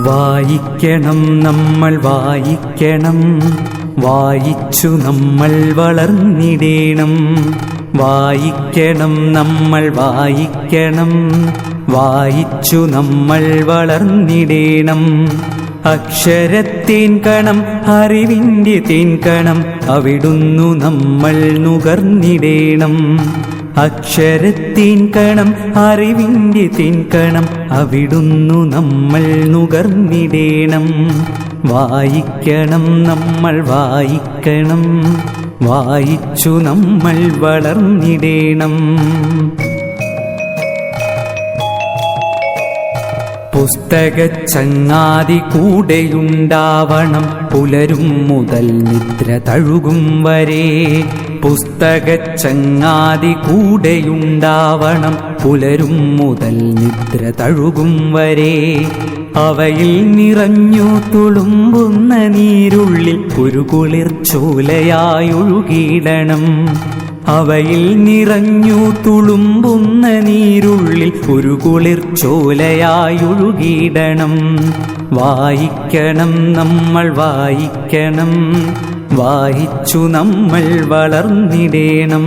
വായിക്കണം നമ്മൾ വായിക്കണം, വായിച്ചു നമ്മൾ വളർന്നിടേണം. വായിക്കണം നമ്മൾ വായിക്കണം, വായിച്ചു നമ്മൾ വളർന്നിടേണം. അക്ഷരത്തേൻ കണം അറിവിൻ്റെ തേൻ കണം, അവിടുന്നു നമ്മൾ നുകർന്നിടേണം. അക്ഷരത്തേൻ കണം അറിവിൻ്റെ തേൻ കണം, അവിടുന്നു നമ്മൾ നുകർന്നിടേണം. വായിക്കണം നമ്മൾ വായിക്കണം, വായിച്ചു നമ്മൾ വളർന്നിടേണം. പുസ്തകച്ചങ്ങാതി കൂടെയുണ്ടാവണം, പുലരും മുതൽ നിദ്ര തഴുകും വരെ. പുസ്തകച്ചങ്ങാതി കൂടെയുണ്ടാവണം, പുലരും മുതൽ നിദ്ര തഴുകും വരെ. അവയിൽ നിറഞ്ഞു തുളുമ്പുന്ന നീരുള്ളിൽ ഒരു കുളിർച്ചോലയായൊഴുകിയിടണം. അവയിൽ നിറഞ്ഞു തുളുമ്പുന്ന നീരുള്ളിൽ ഒരു കുളിർച്ചോലയായൊഴുകിയിടണം. വായിക്കണം നമ്മൾ വായിക്കണം, വായിച്ചു നമ്മൾ വളർന്നിടേണം.